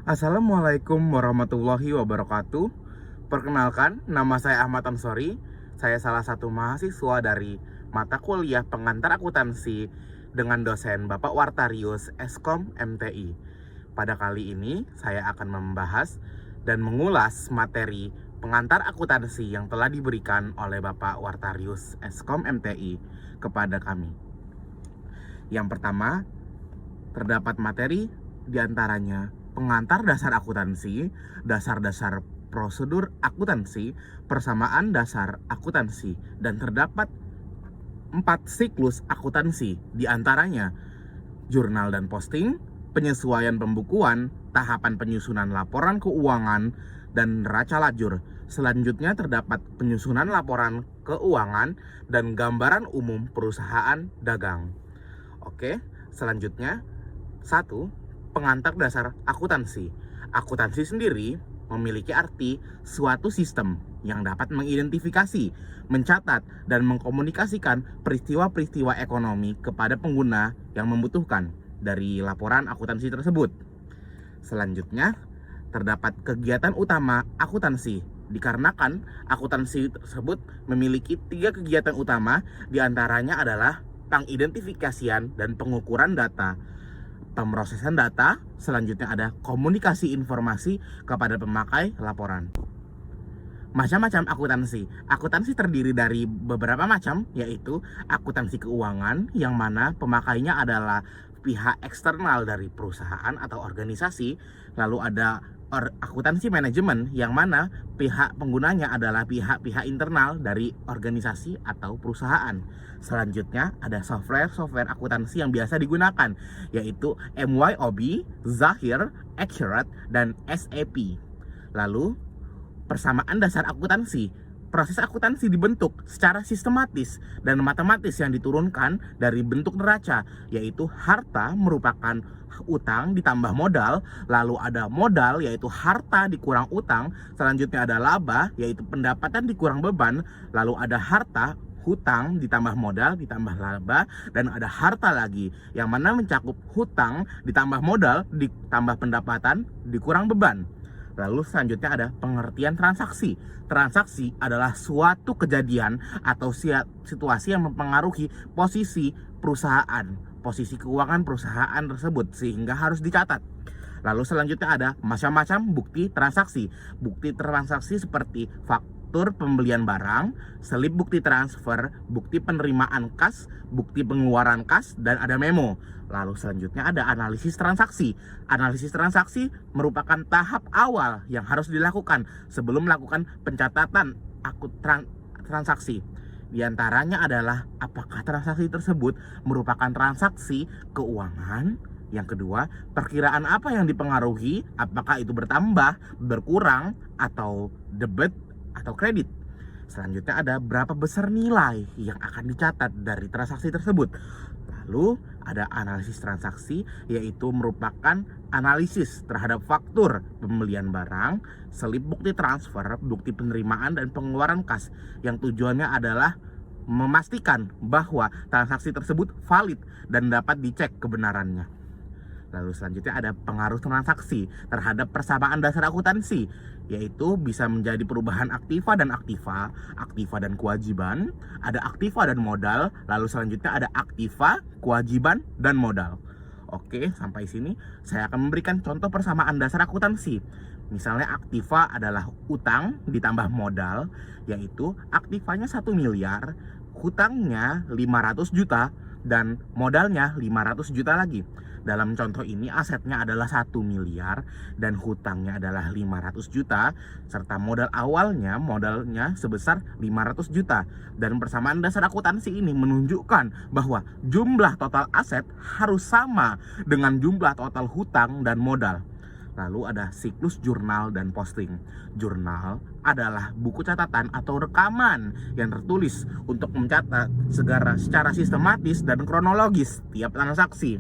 Assalamualaikum warahmatullahi wabarakatuh. Perkenalkan, nama saya Ahmad Ansori. Saya salah satu mahasiswa dari mata kuliah pengantar akuntansi dengan dosen Bapak Wartarius Eskom MTI. Pada kali ini, saya akan membahas dan mengulas materi pengantar akuntansi yang telah diberikan oleh Bapak Wartarius Eskom MTI kepada kami. Yang pertama, terdapat materi diantaranya pengantar dasar akuntansi, dasar-dasar prosedur akuntansi, persamaan dasar akuntansi, dan terdapat 4 siklus akuntansi, diantaranya jurnal dan posting, penyesuaian pembukuan, tahapan penyusunan laporan keuangan, dan neraca lajur. Selanjutnya terdapat penyusunan laporan keuangan dan gambaran umum perusahaan dagang. Oke, selanjutnya 1. Pengantar dasar akuntansi. Akuntansi sendiri memiliki arti suatu sistem yang dapat mengidentifikasi, mencatat, dan mengkomunikasikan peristiwa-peristiwa ekonomi kepada pengguna yang membutuhkan dari laporan akuntansi tersebut. Selanjutnya, terdapat kegiatan utama akuntansi. Dikarenakan akuntansi tersebut memiliki 3 kegiatan utama, diantaranya adalah pengidentifikasian dan pengukuran data, pemrosesan data, selanjutnya ada komunikasi informasi kepada pemakai laporan. Macam-macam akuntansi. Akuntansi terdiri dari beberapa macam, yaitu akuntansi keuangan yang mana pemakainya adalah pihak eksternal dari perusahaan atau organisasi. Lalu ada akuntansi manajemen yang mana pihak penggunanya adalah pihak-pihak internal dari organisasi atau perusahaan. Selanjutnya ada software akuntansi yang biasa digunakan, yaitu MYOB, Zahir, Accurate, dan SAP. Lalu persamaan dasar akuntansi. Proses akuntansi dibentuk secara sistematis dan matematis yang diturunkan dari bentuk neraca, yaitu harta merupakan utang ditambah modal, lalu ada modal yaitu harta dikurang utang, selanjutnya ada laba yaitu pendapatan dikurang beban, lalu ada harta hutang ditambah modal ditambah laba, dan ada harta lagi yang mana mencakup hutang ditambah modal ditambah pendapatan dikurang beban. Lalu selanjutnya ada pengertian transaksi. Transaksi adalah suatu kejadian atau situasi yang mempengaruhi posisi perusahaan, posisi keuangan perusahaan tersebut, sehingga harus dicatat. Lalu selanjutnya ada macam-macam bukti transaksi. Bukti transaksi seperti faktur pembelian barang, selip bukti transfer, bukti penerimaan kas, bukti pengeluaran kas, dan ada memo. Lalu selanjutnya ada analisis transaksi. Analisis transaksi merupakan tahap awal yang harus dilakukan sebelum melakukan pencatatan transaksi. Di antaranya adalah apakah transaksi tersebut merupakan transaksi keuangan. Yang kedua, perkiraan apa yang dipengaruhi, apakah itu bertambah, berkurang, atau debit atau kredit. Selanjutnya ada berapa besar nilai yang akan dicatat dari transaksi tersebut. Lalu ada analisis transaksi, yaitu merupakan analisis terhadap faktur pembelian barang, selip bukti transfer, bukti penerimaan, dan pengeluaran kas, yang tujuannya adalah memastikan bahwa transaksi tersebut valid dan dapat dicek kebenarannya. Lalu selanjutnya ada pengaruh transaksi terhadap persamaan dasar akuntansi, yaitu bisa menjadi perubahan aktiva dan kewajiban, ada aktiva dan modal, lalu selanjutnya ada aktiva, kewajiban, dan modal. Oke, sampai sini saya akan memberikan contoh persamaan dasar akuntansi. Misalnya aktiva adalah utang ditambah modal, yaitu aktivanya 1 miliar, hutangnya 500 juta, dan modalnya 500 juta lagi. Dalam contoh ini asetnya adalah 1 miliar dan hutangnya adalah 500 juta, serta modalnya sebesar 500 juta. Dan persamaan dasar akuntansi ini menunjukkan bahwa jumlah total aset harus sama dengan jumlah total hutang dan modal. Lalu ada siklus jurnal dan posting. Jurnal adalah buku catatan atau rekaman yang tertulis untuk mencatat secara sistematis dan kronologis tiap transaksi.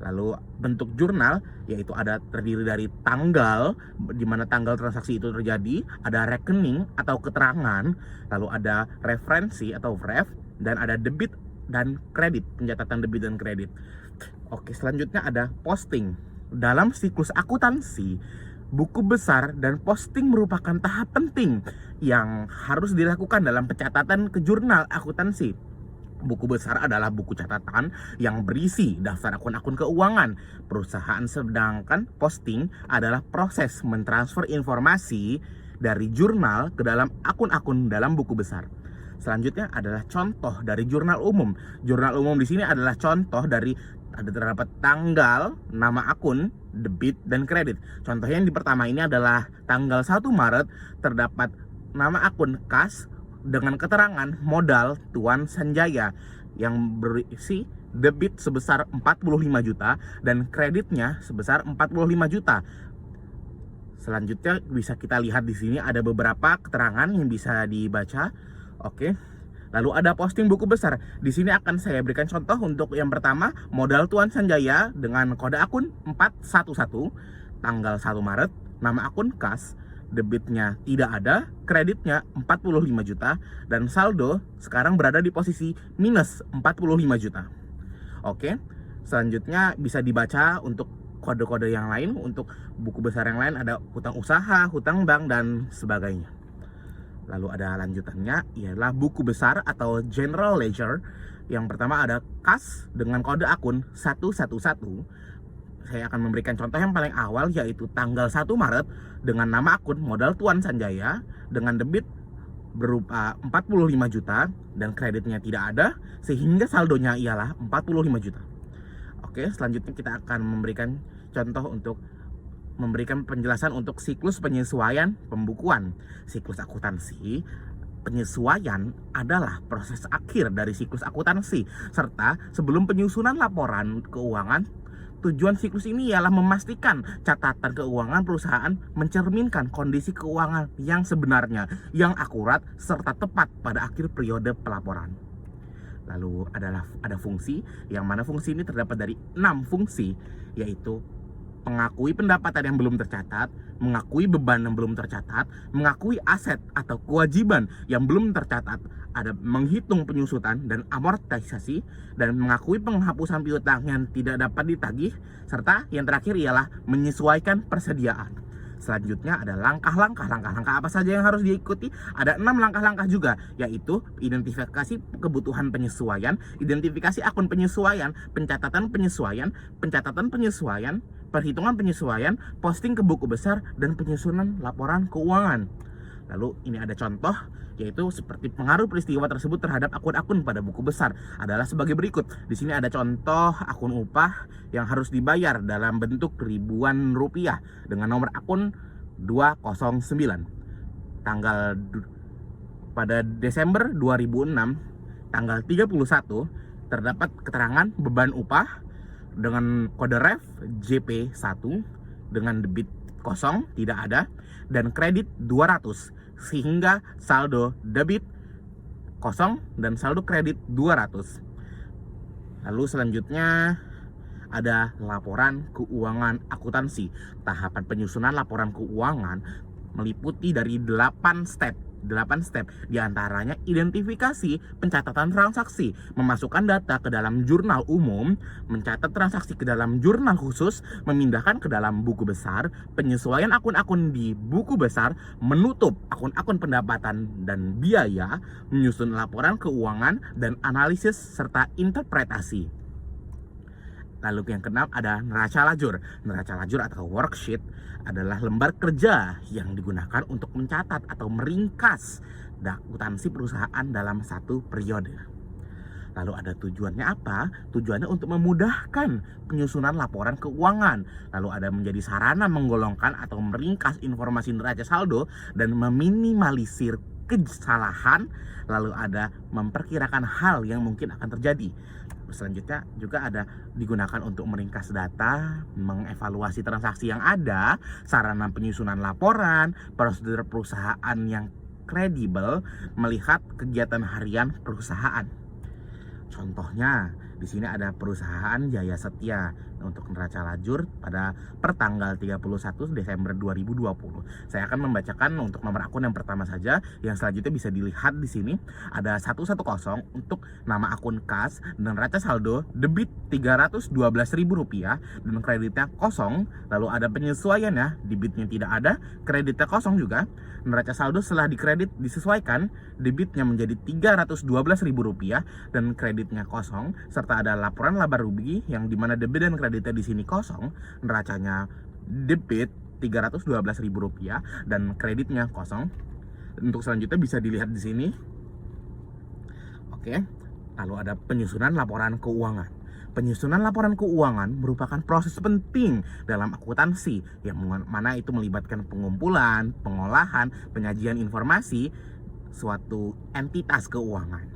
Lalu bentuk jurnal yaitu terdiri dari tanggal, di mana tanggal transaksi itu terjadi, ada rekening atau keterangan, lalu ada referensi atau ref, dan ada debit dan kredit, pencatatan debit dan kredit. Oke, selanjutnya ada posting. dalam siklus akuntansi, buku besar dan posting merupakan tahap penting yang harus dilakukan dalam pencatatan ke jurnal akuntansi. Buku besar adalah buku catatan yang berisi daftar akun-akun keuangan perusahaan, sedangkan posting adalah proses mentransfer informasi dari jurnal ke dalam akun-akun dalam buku besar. Selanjutnya adalah contoh dari jurnal umum. Jurnal umum di sini adalah contoh dari ada terdapat tanggal, nama akun, debit, dan kredit. Contohnya yang di pertama ini adalah tanggal 1 Maret terdapat nama akun kas dengan keterangan modal Tuan Sanjaya yang berisi debit sebesar 45 juta dan kreditnya sebesar 45 juta. Selanjutnya bisa kita lihat di sini ada beberapa keterangan yang bisa dibaca. Oke. Lalu ada posting buku besar. Di sini akan saya berikan contoh untuk yang pertama, modal Tuan Sanjaya dengan kode akun 411, tanggal 1 Maret, nama akun kas, debitnya tidak ada, kreditnya 45 juta, dan saldo sekarang berada di posisi minus 45 juta. Oke, selanjutnya bisa dibaca untuk kode-kode yang lain. Untuk buku besar yang lain ada hutang usaha, hutang bank, dan sebagainya. Lalu ada lanjutannya, ialah buku besar atau general ledger. Yang pertama ada kas dengan kode akun 111. Saya akan memberikan contoh yang paling awal, yaitu tanggal 1 Maret dengan nama akun modal Tuan Sanjaya dengan debit berupa 45 juta dan kreditnya tidak ada, sehingga saldonya ialah 45 juta. Oke, selanjutnya kita akan memberikan contoh untuk memberikan penjelasan untuk siklus penyesuaian pembukuan. Siklus akuntansi, penyesuaian adalah proses akhir dari siklus akuntansi, serta sebelum penyusunan laporan keuangan. Tujuan siklus ini ialah memastikan catatan keuangan perusahaan mencerminkan kondisi keuangan yang sebenarnya, yang akurat, serta tepat pada akhir periode pelaporan. Lalu ada fungsi, yang mana fungsi ini terdapat dari 6 fungsi, yaitu mengakui pendapatan yang belum tercatat, mengakui beban yang belum tercatat, mengakui aset atau kewajiban yang belum tercatat, ada menghitung penyusutan dan amortisasi, dan mengakui penghapusan piutang yang tidak dapat ditagih, serta yang terakhir ialah menyesuaikan persediaan. Selanjutnya ada langkah-langkah apa saja yang harus diikuti. Ada 6 langkah-langkah juga, yaitu identifikasi kebutuhan penyesuaian, identifikasi akun penyesuaian, pencatatan penyesuaian, perhitungan penyesuaian, posting ke buku besar, dan penyusunan laporan keuangan. Lalu ini ada contoh, yaitu seperti pengaruh peristiwa tersebut terhadap akun-akun pada buku besar adalah sebagai berikut. Di sini ada contoh akun upah yang harus dibayar dalam bentuk ribuan rupiah dengan nomor akun 209. Pada Desember 2006, tanggal 31, terdapat keterangan beban upah dengan kode ref JP1 dengan debit kosong, tidak ada, dan kredit 200, sehingga saldo debit kosong dan saldo kredit 200. Lalu selanjutnya ada laporan keuangan akuntansi. Tahapan penyusunan laporan keuangan meliputi dari 8 step. Di antaranya identifikasi pencatatan transaksi, memasukkan data ke dalam jurnal umum, mencatat transaksi ke dalam jurnal khusus, memindahkan ke dalam buku besar, penyesuaian akun-akun di buku besar, menutup akun-akun pendapatan dan biaya, menyusun laporan keuangan, dan analisis serta interpretasi. Lalu yang keenam ada neraca lajur. Neraca lajur atau worksheet adalah lembar kerja yang digunakan untuk mencatat atau meringkas akuntansi perusahaan dalam satu periode. Lalu ada tujuannya apa? Tujuannya untuk memudahkan penyusunan laporan keuangan. Lalu ada menjadi sarana menggolongkan atau meringkas informasi neraca saldo dan meminimalisir kesalahan. Lalu ada memperkirakan hal yang mungkin akan terjadi. Selanjutnya juga ada digunakan untuk meringkas data, mengevaluasi transaksi yang ada, sarana penyusunan laporan, prosedur perusahaan yang kredibel, melihat kegiatan harian perusahaan. Contohnya di sini ada perusahaan Jaya Setia untuk neraca lajur pada pertanggal 31 Desember 2020. Saya akan membacakan untuk nomor akun yang pertama saja, yang selanjutnya bisa dilihat di sini ada 110 untuk nama akun kas dan neraca saldo debit Rp312.000 dan kreditnya kosong. Lalu ada penyesuaiannya, debitnya tidak ada, kreditnya kosong juga. Neraca saldo setelah dikredit disesuaikan, debitnya menjadi Rp312.000 dan kreditnya kosong, serta ada laporan laba rugi yang dimana debit dan kreditnya di sini kosong, neracanya debit Rp312.000 dan kreditnya kosong. Untuk selanjutnya bisa dilihat di sini. Oke, lalu ada penyusunan laporan keuangan. Penyusunan laporan keuangan merupakan proses penting dalam akuntansi yang mana itu melibatkan pengumpulan, pengolahan, penyajian informasi suatu entitas keuangan.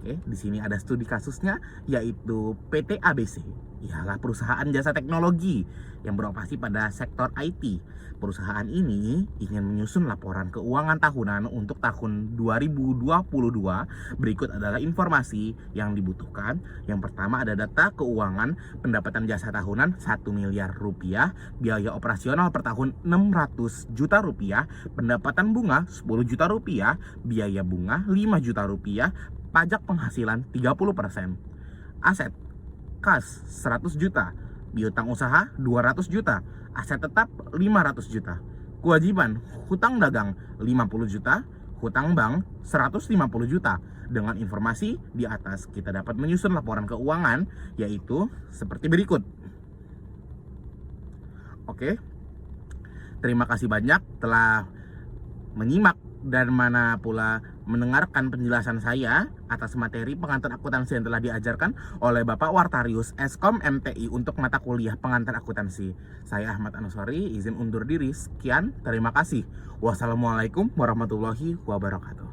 Oke, di sini ada studi kasusnya, yaitu PT ABC. Ialah perusahaan jasa teknologi yang beroperasi pada sektor IT. Perusahaan ini ingin menyusun laporan keuangan tahunan untuk tahun 2022. Berikut adalah informasi yang dibutuhkan. Yang pertama ada data keuangan pendapatan jasa tahunan 1 miliar rupiah, biaya operasional per tahun 600 juta rupiah, pendapatan bunga 10 juta rupiah, biaya bunga 5 juta rupiah, pajak penghasilan 30%, aset kas 100 juta, piutang usaha 200 juta, aset tetap 500 juta, kewajiban hutang dagang 50 juta, hutang bank 150 juta. Dengan informasi di atas kita dapat menyusun laporan keuangan, yaitu seperti berikut. Oke, terima kasih banyak telah menyimak dan mana pula mendengarkan penjelasan saya atas materi pengantar akuntansi yang telah diajarkan oleh Bapak Wartarius Eskom MTI untuk mata kuliah pengantar akuntansi. Saya Ahmad Anusori, izin undur diri. Sekian, terima kasih. Wassalamualaikum warahmatullahi wabarakatuh.